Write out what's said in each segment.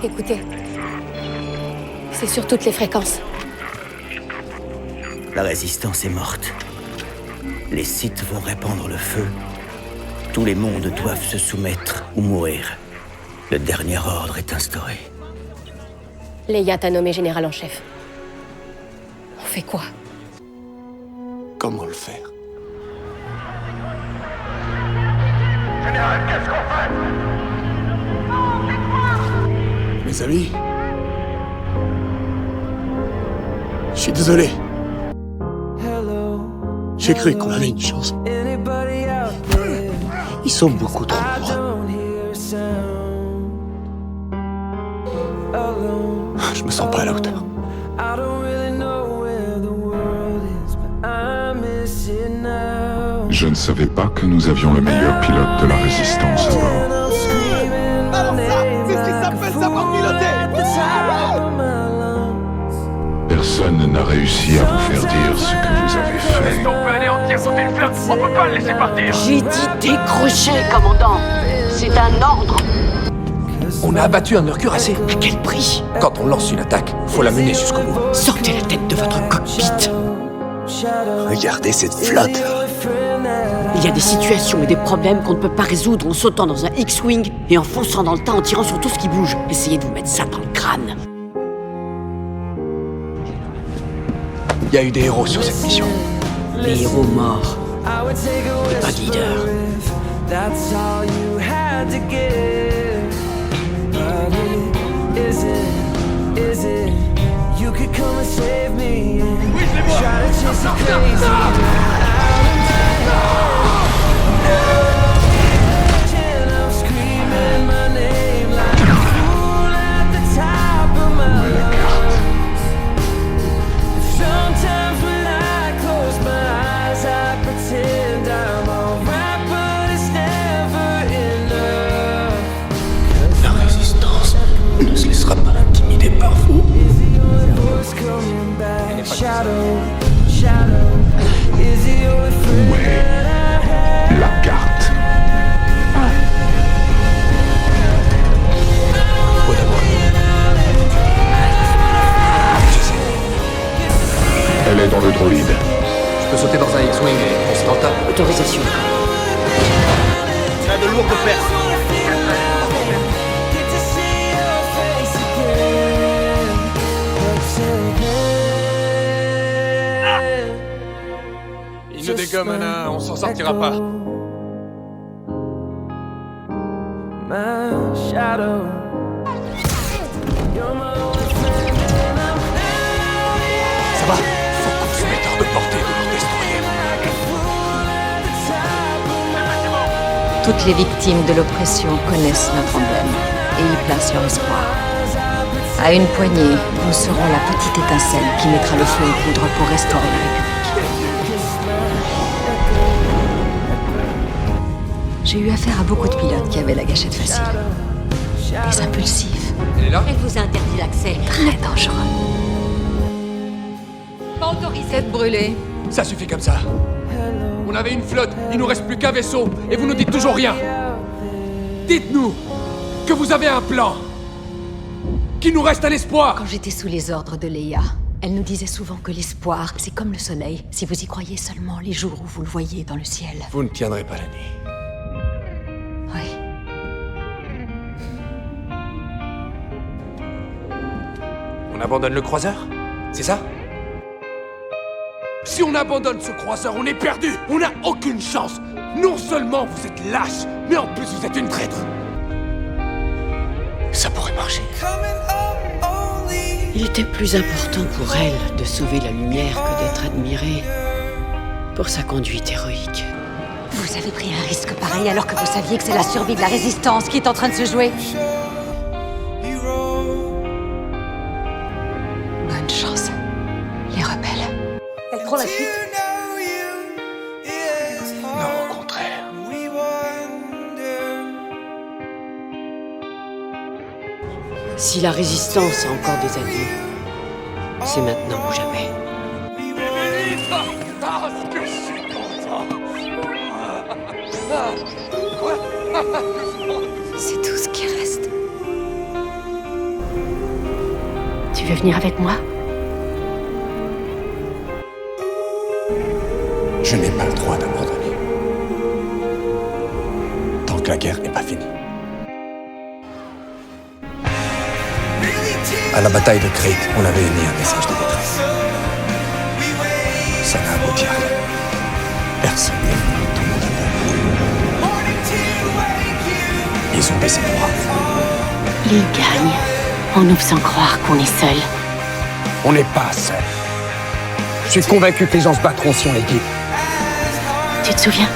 Écoutez. C'est sur toutes les fréquences. La résistance est morte. Les Sith vont répandre le feu. Tous les mondes doivent se soumettre ou mourir. Le dernier ordre est instauré. Leia t'a nommé général en chef. On fait quoi? Comment le faire? Général, qu'est-ce qu'on fait? Mes amis? Je suis désolé. J'ai cru qu'on avait une chance. Ils sont beaucoup trop nombreux. Je me sens pas à la hauteur. Je ne savais pas que nous avions le meilleur pilote de la Résistance à bord. Alors ça, c'est ce qui s'appelle savoir piloter. Personne n'a réussi à vous faire dire ce que vous avez fait. On peut anéantir son téléphone, on peut pas le laisser partir. J'ai dit décrocher, commandant. C'est un ordre. On a abattu un nœud cuirassé. À quel prix? Quand on lance une attaque, faut la mener jusqu'au bout. Sortez la tête de votre cockpit. Regardez cette flotte. Il y a des situations et des problèmes qu'on ne peut pas résoudre en sautant dans un X-Wing et en fonçant dans le tas en tirant sur tout ce qui bouge. Essayez de vous mettre ça dans le crâne. Il y a eu des héros sur cette mission. Les héros morts. Et pas de leader. Oui, c'est moi. La résistance ne se laissera pas intimider par vous. Où est la carte? Au d'abord. Elle est dans le droïde. Je peux sauter dans un X-Wing et on se tente. Autorisation. Ça a de lourdes pertes. Il nous dégomme, Anna, on s'en sortira pas. Ça va? Faut qu'on se mette hors de portée de leur destroyer. Toutes les victimes de l'oppression connaissent notre emblème et y placent leur espoir. À une poignée, nous serons la petite étincelle qui mettra le feu aux poudres pour restaurer la République. J'ai eu affaire à beaucoup de pilotes qui avaient la gâchette facile. Des impulsifs, Elle est là? Elle vous a interdit l'accès. très dangereux. Pas autorisé. Tête brûlée. Ça suffit comme ça. On avait une flotte, il nous reste plus qu'un vaisseau, et vous nous dites toujours rien. Dites-nous que vous avez un plan. Qu'il nous reste un espoir. Quand j'étais sous les ordres de Leia, elle nous disait souvent que l'espoir, c'est comme le soleil. Si vous y croyez seulement les jours où vous le voyez dans le ciel. Vous ne tiendrez pas la nuit. Oui. On abandonne le croiseur? C'est ça? Si on abandonne ce croiseur, on est perdu. On n'a aucune chance. Non seulement vous êtes lâche, mais en plus vous êtes une traître. Ça pourrait marcher. Il était plus important pour elle de sauver la lumière que d'être admirée pour sa conduite héroïque. Vous avez pris un risque pareil alors que vous saviez que c'est la survie de la résistance qui est en train de se jouer. Bonne chance, les rebelles. Elle prend la fuite. Non, au contraire. Si la résistance a encore des alliés, c'est maintenant ou jamais. Ah, ce que je suis content. C'est tout ce qui reste. veux venir avec moi? Je n'ai pas le droit d'abandonner. Tant que la guerre n'est pas finie. À la bataille de Crete, on avait émis un message de détresse. Ça n'a abouti à rien. Personne n'est venu, tout le monde a peur. Ils ont baissé les bras. Ils gagnent en nous faisant croire qu'on est seuls. On n'est pas seuls. Je suis convaincu que les gens se battront si on les guide. Tu te souviens?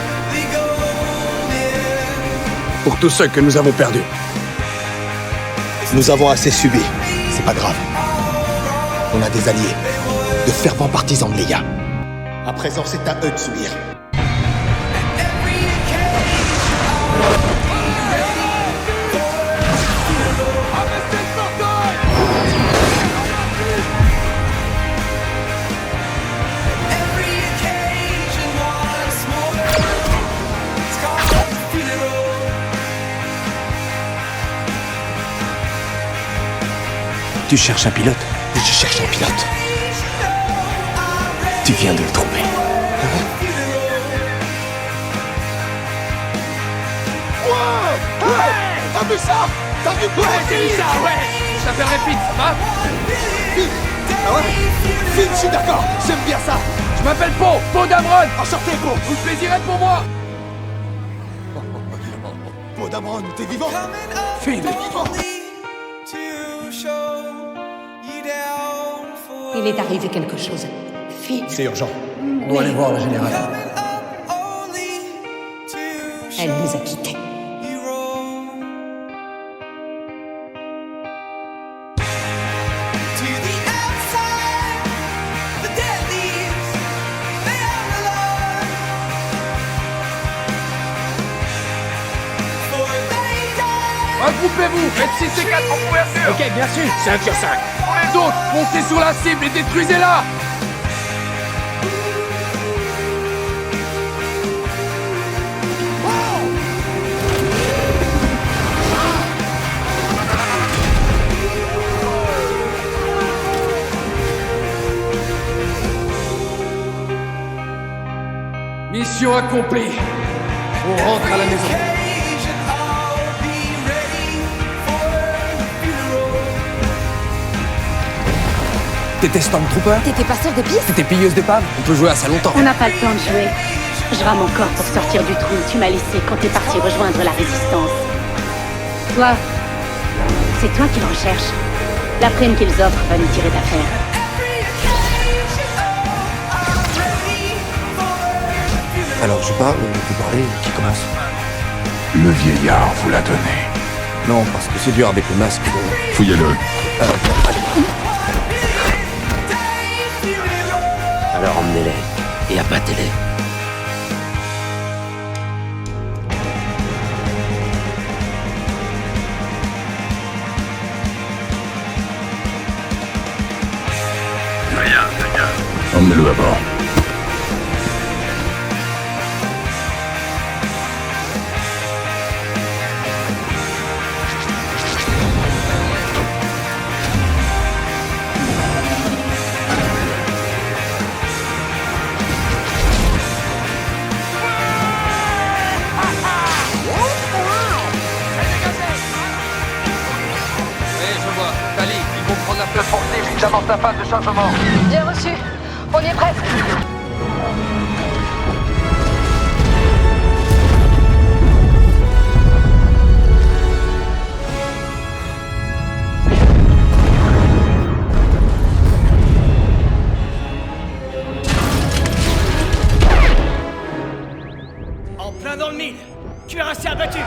Pour tous ceux que nous avons perdus. Nous avons assez subi. C'est pas grave. On a des alliés, de fervents partisans de Leia. À présent, c'est à eux de subir. Tu cherches un pilote? Je cherche un pilote. Tu viens de le trouver. T'as vu ça? T'as vu quoi? J'ai vu ça, ouais! Je t'appellerai Finn, ça va? Finn! Ah ouais? Finn, je suis d'accord. J'aime bien ça. Je m'appelle Poe Dameron! Enchanté, Poe. Tout le plaisir est pour moi! Poe Dameron, t'es vivant? Finn! T'es vivant? Il est arrivé quelque chose. Finn, C'est urgent. On doit aller voir le général. elle nous a quittés. Regroupez-vous! Faites 6 et 4 en couverture! Ok, bien sûr. 5 sur 5. Pour les autres, montez sur la cible et détruisez-la! Mission accomplie! On rentre à la maison. T'étais Stormtrooper? T'étais passeur de piste? T'étais pilleuse d'épave? On peut jouer à ça longtemps. On n'a pas le temps de jouer. Je rame encore pour sortir du trou où tu m'as laissé quand t'es parti rejoindre la résistance. Toi, c'est toi qui le recherches. La prime qu'ils offrent va nous tirer d'affaire. Alors je parle ou vous parlez? Qui commence? Le vieillard vous l'a donné. Non, parce que c'est dur avec le masque. Fouillez-le. Alors emmenez-les et abattez-les. Emmenez-le à bord. De forcer évidemment ta phase de changement. Bien reçu. On y est presque. En plein dans le mille. Cuirassé abattu.